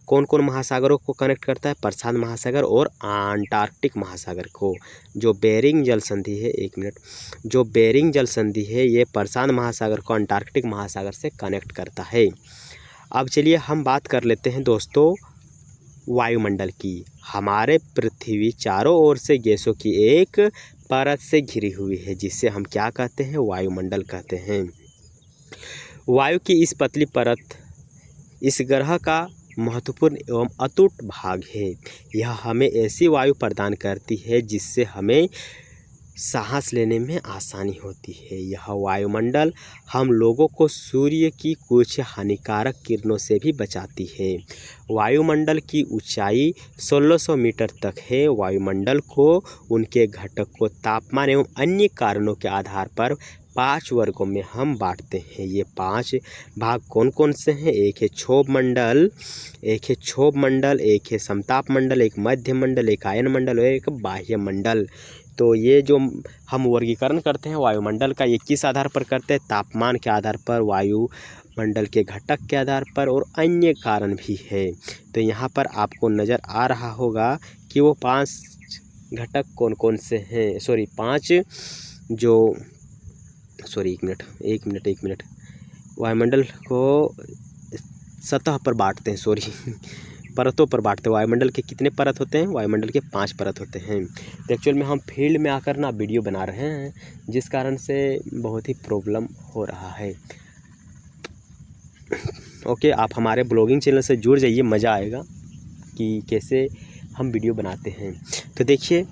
[SPEAKER 1] कौन कौन महासागरों को कनेक्ट करता है? प्रशांत महासागर और अंटार्कटिक महासागर को। जो बेरिंग जल संधि है, एक मिनट, जो बेरिंग जल संधि है ये प्रशांत महासागर को अंटार्कटिक महासागर से कनेक्ट करता है। अब चलिए हम बात कर लेते हैं दोस्तों वायुमंडल की। हमारे पृथ्वी चारों ओर से गैसों की एक परत से घिरी हुई है, जिसे हम क्या कहते हैं? वायुमंडल कहते हैं। वायु की इस पतली परत इस ग्रह का महत्वपूर्ण एवं अटूट भाग है। यह हमें ऐसी वायु प्रदान करती है जिससे हमें सांस लेने में आसानी होती है। यह वायुमंडल हम लोगों को सूर्य की कुछ हानिकारक किरणों से भी बचाती है। वायुमंडल की ऊंचाई 1600 मीटर तक है। वायुमंडल को उनके घटकों, तापमान एवं अन्य कारणों के आधार पर 5 वर्गों में हम बांटते हैं। ये 5 भाग कौन कौन से हैं? एक है क्षोभ मंडल, एक है समताप मंडल, एक मध्य मंडल, एक आयन मंडल और एक बाह्य मंडल। तो ये जो हम वर्गीकरण करते हैं वायुमंडल का, ये किस आधार पर करते हैं? तापमान के आधार पर, वायुमंडल के घटक के आधार पर और अन्य कारण भी है। तो यहाँ पर आपको नज़र आ रहा होगा कि वो 5 घटक कौन कौन से हैं। एक मिनट, वायुमंडल को सतह पर बांटते हैं, परतों पर बांटते हैं। वायुमंडल के कितने परत होते हैं? वायुमंडल के 5 परत होते हैं। तो एक्चुअल में हम फील्ड में आकर ना वीडियो बना रहे हैं, जिस कारण से बहुत ही प्रॉब्लम हो रहा है। ओके, आप हमारे ब्लॉगिंग चैनल से जुड़ जाइए, मज़ा आएगा कि कैसे हम वीडियो बनाते हैं। तो देखिए,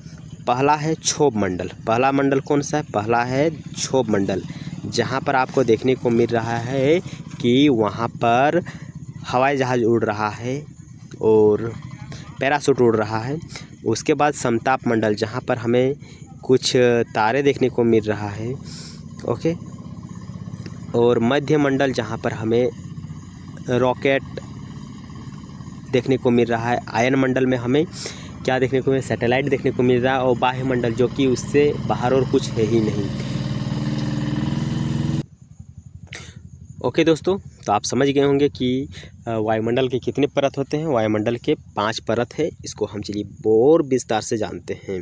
[SPEAKER 1] पहला है क्षोभ मंडल। पहला मंडल कौन सा है? पहला है क्षोभ मंडल, जहाँ पर आपको देखने को मिल रहा है कि वहाँ पर हवाई जहाज़ उड़ रहा है और पैराशूट उड़ रहा है। उसके बाद समताप मंडल, जहाँ पर हमें कुछ तारे देखने को मिल रहा है। ओके, और मध्य मंडल, जहाँ पर हमें रॉकेट देखने को मिल रहा है। आयन मंडल में हमें क्या देखने को मिल? सैटेलाइट देखने को मिल रहा है। और बाह्य मंडल, जो कि उससे बाहर और कुछ है ही नहीं। ओके दोस्तों, तो आप समझ गए होंगे कि वायुमंडल के कितने परत होते हैं। वायुमंडल के 5 परत है। इसको हम चलिए और विस्तार से जानते हैं।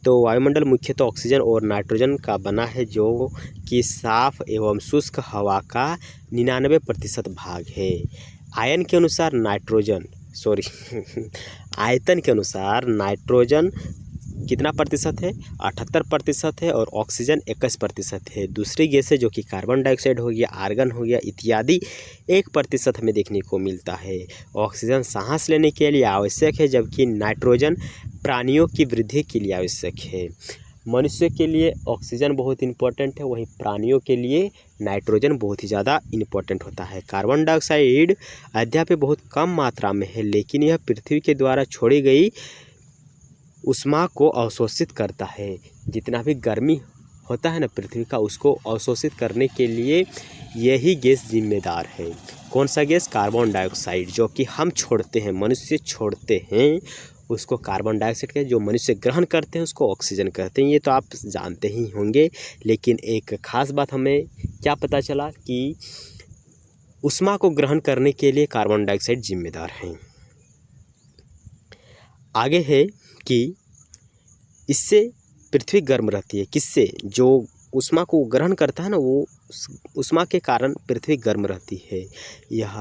[SPEAKER 1] तो वायुमंडल मुख्यतः ऑक्सीजन और नाइट्रोजन का बना है, जो कि साफ एवं शुष्क हवा का 99% भाग है। आयतन के अनुसार नाइट्रोजन कितना प्रतिशत है? 78% है और ऑक्सीजन 21% है। दूसरी गैसें जो कि कार्बन डाइऑक्साइड हो गया, आर्गन हो गया इत्यादि 1% हमें देखने को मिलता है। ऑक्सीजन सांस लेने के लिए आवश्यक है, जबकि नाइट्रोजन प्राणियों की वृद्धि के लिए आवश्यक है। मनुष्य के लिए ऑक्सीजन बहुत इंपॉर्टेंट है, वहीं प्राणियों के लिए नाइट्रोजन बहुत ही ज़्यादा इंपॉर्टेंट होता है। कार्बन डाइऑक्साइड अद्यप बहुत कम मात्रा में है, लेकिन यह पृथ्वी के द्वारा छोड़ी गई ऊष्मा को अवशोषित करता है। जितना भी गर्मी होता है ना पृथ्वी का, उसको अवशोषित करने के लिए यही गैस जिम्मेदार है। कौन सा गैस? कार्बन डाइऑक्साइड, जो कि हम छोड़ते हैं, मनुष्य छोड़ते हैं, उसको कार्बन डाइऑक्साइड कहते हैं। जो मनुष्य ग्रहण करते हैं उसको ऑक्सीजन कहते हैं। ये तो आप जानते ही होंगे। लेकिन एक ख़ास बात हमें क्या पता चला कि ऊष्मा को ग्रहण करने के लिए कार्बन डाइऑक्साइड जिम्मेदार है। आगे है कि इससे पृथ्वी गर्म रहती है। किससे? जो ऊष्मा को ग्रहण करता है ना, वो ऊष्मा के कारण पृथ्वी गर्म रहती है। यह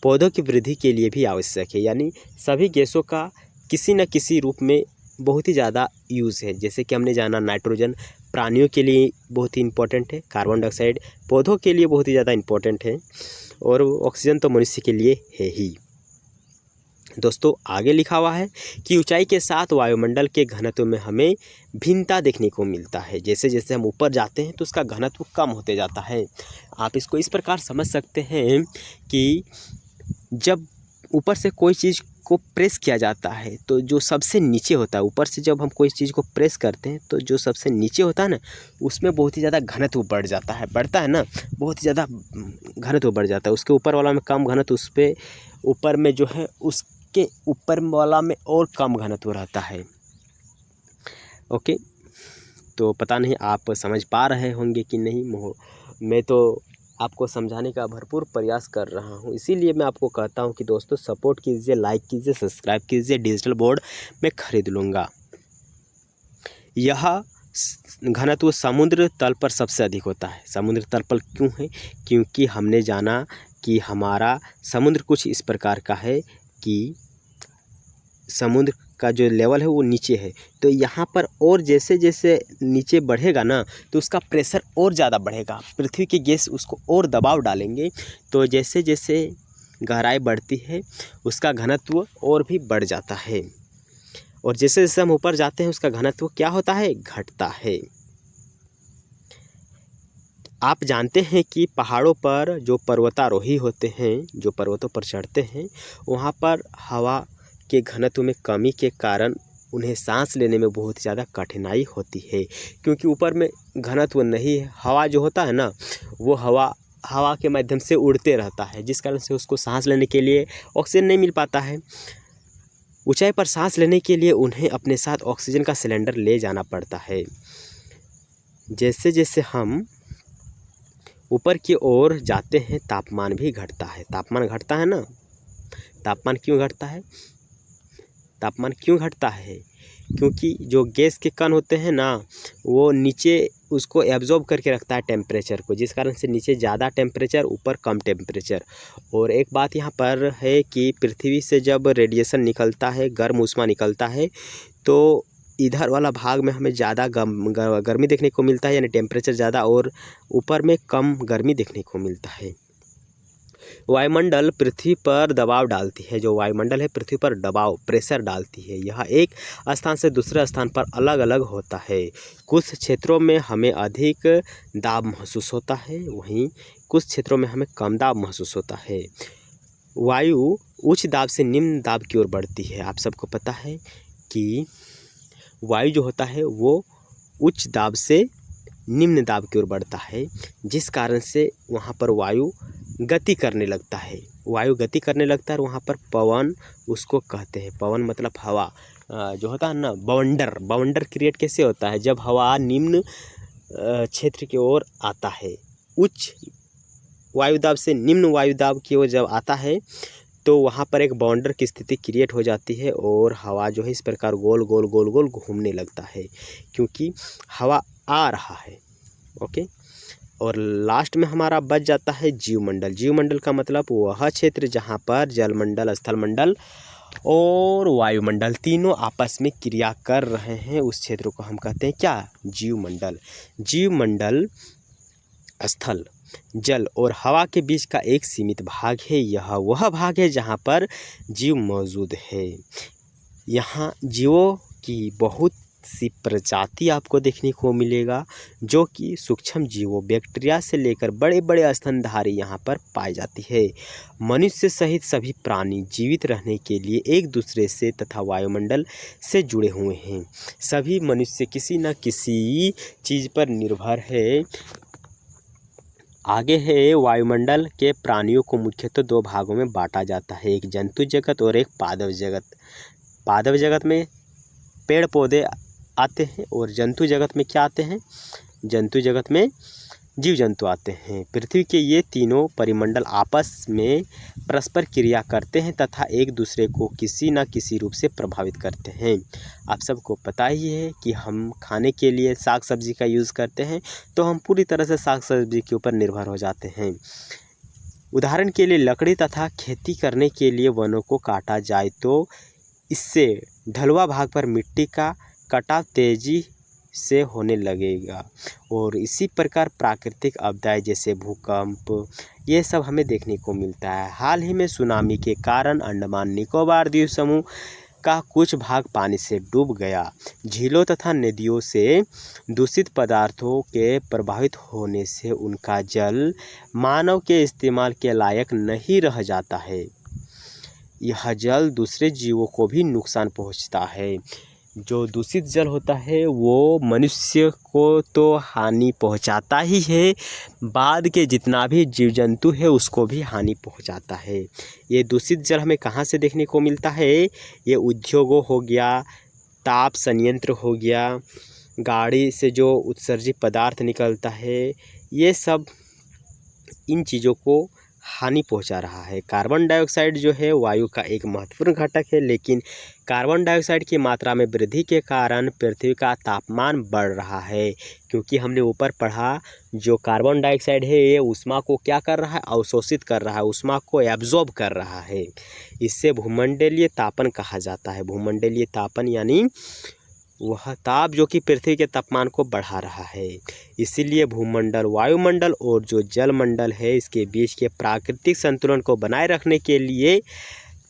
[SPEAKER 1] पौधों की वृद्धि के लिए भी आवश्यक है। यानी सभी गैसों का किसी न किसी रूप में बहुत ही ज़्यादा यूज़ है। जैसे कि हमने जाना प्राणियों प्राणियों के लिए बहुत ही इंपॉर्टेंट है, कार्बन डाइऑक्साइड पौधों के लिए बहुत ही ज़्यादा इंपॉर्टेंट है, और ऑक्सीजन तो मनुष्य के लिए है ही। दोस्तों आगे लिखा हुआ है कि ऊंचाई के साथ वायुमंडल के घनत्व में हमें भिन्नता देखने को मिलता है। जैसे जैसे हम ऊपर जाते हैं तो उसका घनत्व कम होते जाता है। आप इसको इस प्रकार समझ सकते हैं कि जब ऊपर से कोई चीज़ को प्रेस किया जाता है तो जो सबसे नीचे होता है, ऊपर से जब हम कोई चीज़ को प्रेस करते हैं तो जो सबसे नीचे होता है ना, उसमें बहुत ही ज़्यादा घनत्व बढ़ जाता है, बढ़ता है ना, बहुत ही ज़्यादा घनत्व बढ़ जाता है। उसके ऊपर वाला में कम घनत्व, उस पर ऊपर में जो है उसके ऊपर वाला में और कम घनत्व रहता है। ओके, तो पता नहीं आप समझ पा रहे होंगे कि नहीं। मैं तो आपको समझाने का भरपूर प्रयास कर रहा हूँ, इसीलिए मैं आपको कहता हूँ कि दोस्तों सपोर्ट कीजिए, लाइक कीजिए, सब्सक्राइब कीजिए। डिजिटल बोर्ड मैं खरीद लूँगा। यह घनत्व समुद्र तल पर सबसे अधिक होता है। समुद्र तल पर क्यों है? क्योंकि हमने जाना कि हमारा समुद्र कुछ इस प्रकार का है कि समुद्र का जो लेवल है वो नीचे है, तो यहाँ पर और जैसे जैसे नीचे बढ़ेगा ना तो उसका प्रेशर और ज़्यादा बढ़ेगा, पृथ्वी की गैस उसको और दबाव डालेंगे, तो जैसे जैसे गहराई बढ़ती है उसका घनत्व और भी बढ़ जाता है, और जैसे जैसे हम ऊपर जाते हैं उसका घनत्व क्या होता है? घटता है। आप जानते हैं कि पहाड़ों पर जो पर्वतारोही होते हैं, जो पर्वतों पर चढ़ते हैं, वहाँ पर हवा के घनत्व में कमी के कारण उन्हें सांस लेने में बहुत ज़्यादा कठिनाई होती है, क्योंकि ऊपर में घनत्व नहीं है। हवा जो होता है ना, वो हवा के माध्यम से उड़ते रहता है, जिस कारण से उसको सांस लेने के लिए ऑक्सीजन नहीं मिल पाता है। ऊंचाई पर सांस लेने के लिए उन्हें अपने साथ ऑक्सीजन का सिलेंडर ले जाना पड़ता है। जैसे जैसे हम ऊपर की ओर जाते हैं तापमान भी घटता है। तापमान घटता है ना, तापमान क्यों घटता है? तापमान क्यों घटता है? क्योंकि जो गैस के कण होते हैं ना, वो नीचे उसको एब्जॉर्ब करके रखता है टेम्परेचर को, जिस कारण से नीचे ज़्यादा टेम्परेचर, ऊपर कम टेम्परेचर। और एक बात यहाँ पर है कि पृथ्वी से जब रेडिएशन निकलता है, गर्म ऊष्मा निकलता है, तो इधर वाला भाग में हमें ज़्यादा गर्मी देखने को मिलता है, यानी टेम्परेचर ज़्यादा, और ऊपर में कम गर्मी देखने को मिलता है। वायुमंडल पृथ्वी पर दबाव डालती है। जो वायुमंडल है पृथ्वी पर दबाव, प्रेशर डालती है। यह एक स्थान से दूसरे स्थान पर अलग अलग होता है। कुछ क्षेत्रों में हमें अधिक दाब महसूस होता है, वहीं कुछ क्षेत्रों में हमें कम दाब महसूस होता है। वायु उच्च दाब से निम्न दाब की ओर बढ़ती है। आप सबको पता है कि वायु जो होता है वो उच्च दाब से निम्न दाब की ओर बढ़ता है, जिस कारण से वहाँ पर वायु गति करने लगता है। वायु गति करने लगता है, और वहाँ पर पवन उसको कहते हैं। पवन मतलब हवा जो होता है ना, बवंडर क्रिएट कैसे होता है? जब हवा निम्न क्षेत्र की ओर आता है, उच्च वायुदाब से निम्न वायुदाब की ओर जब आता है तो वहाँ पर एक बाउंडर की स्थिति क्रिएट हो जाती है और हवा जो है इस प्रकार गोल गोल गोल गोल घूमने लगता है, क्योंकि हवा आ रहा है। ओके, और लास्ट में हमारा बच जाता है जीवमंडल। जीवमंडल का मतलब वह क्षेत्र जहाँ पर जलमंडल, स्थलमंडल और वायुमंडल तीनों आपस में क्रिया कर रहे हैं, उस क्षेत्र को हम कहते हैं क्या? जीवमंडल। जीवमंडल स्थल, जल और हवा के बीच का एक सीमित भाग है। यह वह भाग है जहाँ पर जीव मौजूद है। यहाँ जीवों की बहुत सी प्रजाति आपको देखने को मिलेगा, जो कि सूक्ष्म जीवों बैक्टीरिया से लेकर बड़े बड़े स्तनधारी यहाँ पर पाई जाती है। मनुष्य सहित सभी प्राणी जीवित रहने के लिए एक दूसरे से तथा वायुमंडल से जुड़े हुए हैं। सभी मनुष्य किसी न किसी चीज़ पर निर्भर है। आगे है, वायुमंडल के प्राणियों को मुख्यतः दो भागों में बांटा जाता है, एक जंतु जगत और एक पादप जगत। पादप जगत में पेड़ पौधे आते हैं और जंतु जगत में क्या आते हैं? जंतु जगत में जीव जंतु आते हैं। पृथ्वी के ये तीनों परिमंडल आपस में परस्पर क्रिया करते हैं तथा एक दूसरे को किसी न किसी रूप से प्रभावित करते हैं। आप सबको पता ही है कि हम खाने के लिए साग सब्जी का यूज़ करते हैं, तो हम पूरी तरह से साग सब्जी के ऊपर निर्भर हो जाते हैं। उदाहरण के लिए लकड़ी तथा खेती करने के लिए वनों को काटा जाए तो इससे ढलुआ भाग पर मिट्टी का कटाव तेजी से होने लगेगा और इसी प्रकार प्राकृतिक आपदाएं जैसे भूकंप ये सब हमें देखने को मिलता है। हाल ही में सुनामी के कारण अंडमान निकोबार द्वीप समूह का कुछ भाग पानी से डूब गया। झीलों तथा नदियों से दूषित पदार्थों के प्रभावित होने से उनका जल मानव के इस्तेमाल के लायक नहीं रह जाता है। यह जल दूसरे जीवों को भी नुकसान पहुंचता है। जो दूषित जल होता है वो मनुष्य को तो हानि पहुंचाता ही है, बाद के जितना भी जीव जंतु है उसको भी हानि पहुंचाता है। ये दूषित जल हमें कहाँ से देखने को मिलता है? ये उद्योगों हो गया, ताप संयंत्र हो गया, गाड़ी से जो उत्सर्जित पदार्थ निकलता है, ये सब इन चीज़ों को हानि पहुंचा रहा है। कार्बन डाइऑक्साइड जो है वायु का एक महत्वपूर्ण घटक है, लेकिन कार्बन डाइऑक्साइड की मात्रा में वृद्धि के कारण पृथ्वी का तापमान बढ़ रहा है, क्योंकि हमने ऊपर पढ़ा जो कार्बन डाइऑक्साइड है ये ऊष्मा को क्या कर रहा है? अवशोषित कर रहा है, ऊष्मा को एब्जॉर्ब कर रहा है। इससे भूमंडलीय तापन कहा जाता है। भूमंडलीय तापन यानी वह ताप जो कि पृथ्वी के तापमान को बढ़ा रहा है। इसीलिए भूमंडल, वायुमंडल और जो जलमंडल है इसके बीच के प्राकृतिक संतुलन को बनाए रखने के लिए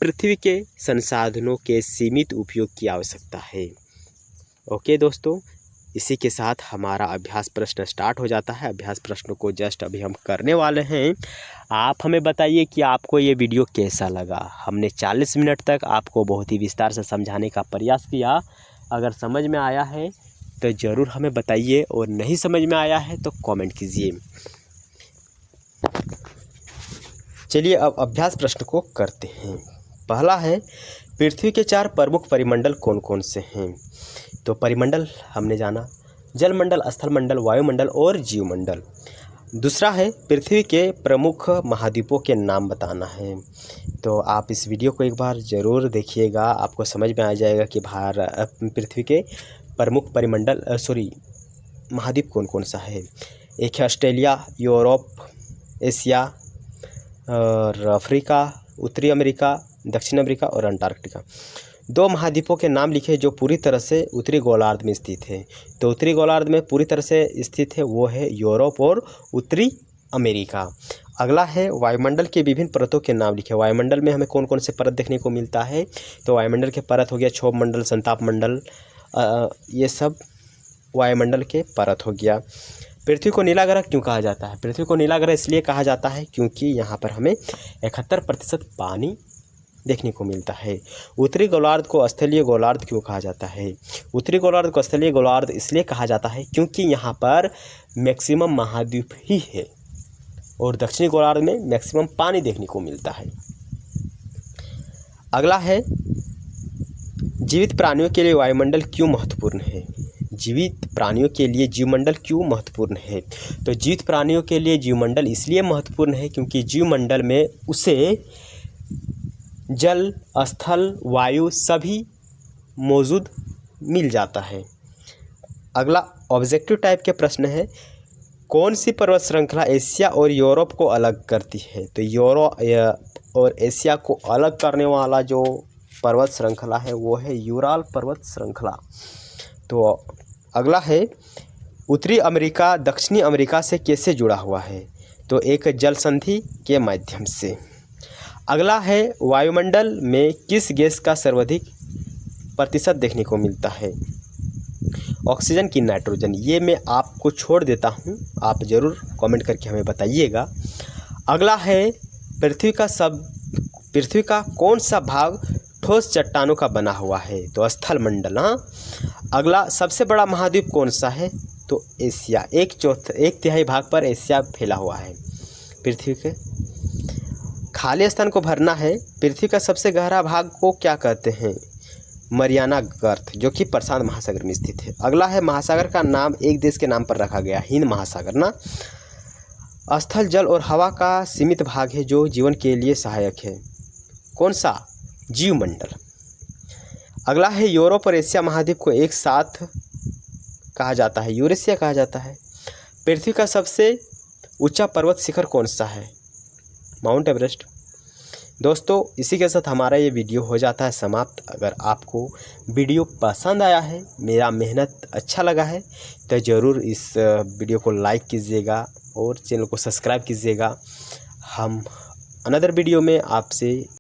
[SPEAKER 1] पृथ्वी के संसाधनों के सीमित उपयोग की आवश्यकता है। ओके दोस्तों, इसी के साथ हमारा अभ्यास प्रश्न स्टार्ट हो जाता है। अभ्यास प्रश्न को जस्ट अभी हम करने वाले हैं। आप हमें बताइए कि आपको ये वीडियो कैसा लगा। हमने 40 मिनट तक आपको बहुत ही विस्तार से समझाने का प्रयास किया। अगर समझ में आया है तो ज़रूर हमें बताइए और नहीं समझ में आया है तो कमेंट कीजिए। चलिए अब अभ्यास प्रश्न को करते हैं। पहला है, पृथ्वी के 4 प्रमुख परिमंडल कौन कौन से हैं? तो परिमंडल हमने जाना, जलमंडल, स्थलमंडल, वायुमंडल और जीवमंडल। दूसरा है, पृथ्वी के प्रमुख महाद्वीपों के नाम बताना है। तो आप इस वीडियो को एक बार ज़रूर देखिएगा, आपको समझ में आ जाएगा कि पृथ्वी के प्रमुख महाद्वीप कौन कौन सा है। एक है ऑस्ट्रेलिया, यूरोप, एशिया और अफ्रीका, उत्तरी अमेरिका, दक्षिण अमेरिका और अंटार्कटिका। 2 महाद्वीपों के नाम लिखे जो पूरी तरह से उत्तरी गोलार्ध में स्थित है। तो उत्तरी गोलार्ध में पूरी तरह से स्थित है वो है यूरोप और उत्तरी अमेरिका। अगला है, वायुमंडल के विभिन्न परतों के नाम लिखे। वायुमंडल में हमें कौन कौन से परत देखने को मिलता है? तो वायुमंडल के परत हो गया क्षोभ मंडल, संताप मंडल, ये सब वायुमंडल के परत हो गया। पृथ्वी को नीला ग्रह क्यों कहा जाता है? पृथ्वी को नीला ग्रह इसलिए कहा जाता है क्योंकि यहाँ पर हमें 71% पानी देखने को मिलता है। उत्तरी गोलार्ध को स्थलीय गोलार्ध क्यों कहा जाता है? उत्तरी गोलार्ध को स्थलीय गोलार्ध इसलिए कहा जाता है क्योंकि यहाँ पर मैक्सिमम महाद्वीप ही है और दक्षिणी गोलार्ध में मैक्सिमम पानी देखने को मिलता है। अगला है, जीवित प्राणियों के लिए वायुमंडल क्यों महत्वपूर्ण है? जीवित प्राणियों के लिए जीवमंडल क्यों महत्वपूर्ण है? तो जीवित प्राणियों के लिए जीवमंडल इसलिए महत्वपूर्ण है क्योंकि जीवमंडल में उसे जल, स्थल, वायु सभी मौजूद मिल जाता है। अगला ऑब्जेक्टिव टाइप के प्रश्न है, कौन सी पर्वत श्रृंखला एशिया और यूरोप को अलग करती है? तो यूरोप और एशिया को अलग करने वाला जो पर्वत श्रृंखला है वो है यूराल पर्वत श्रृंखला। तो अगला है, उत्तरी अमेरिका दक्षिणी अमेरिका से कैसे जुड़ा हुआ है? तो एक जल संधि के माध्यम से। अगला है, वायुमंडल में किस गैस का सर्वाधिक प्रतिशत देखने को मिलता है? ऑक्सीजन की नाइट्रोजन। ये मैं आपको छोड़ देता हूँ, आप ज़रूर कमेंट करके हमें बताइएगा। अगला है, पृथ्वी का कौन सा भाग ठोस चट्टानों का बना हुआ है? तो स्थल मंडल। हाँ। अगला, सबसे बड़ा महाद्वीप कौन सा है? तो एशिया। एक तिहाई भाग पर एशिया फैला हुआ है पृथ्वी के। खाली स्थान को भरना है। पृथ्वी का सबसे गहरा भाग को क्या कहते हैं? मरियाना गर्त, जो कि प्रशांत महासागर में स्थित है। अगला है, महासागर का नाम एक देश के नाम पर रखा गया, हिंद महासागर ना। स्थल, जल और हवा का सीमित भाग है जो जीवन के लिए सहायक है। कौन सा? जीवमंडल। अगला है, यूरोप और एशिया महाद्वीप को एक साथ कहा जाता है, यूरेशिया कहा जाता है। पृथ्वी का सबसे ऊंचा पर्वत शिखर कौन सा है? Mount Everest. दोस्तों, इसी के साथ हमारा ये वीडियो हो जाता है समाप्त। अगर आपको वीडियो पसंद आया है, मेरा मेहनत अच्छा लगा है, तो ज़रूर इस वीडियो को लाइक कीजिएगा और चैनल को सब्सक्राइब कीजिएगा। हम अनदर वीडियो में आपसे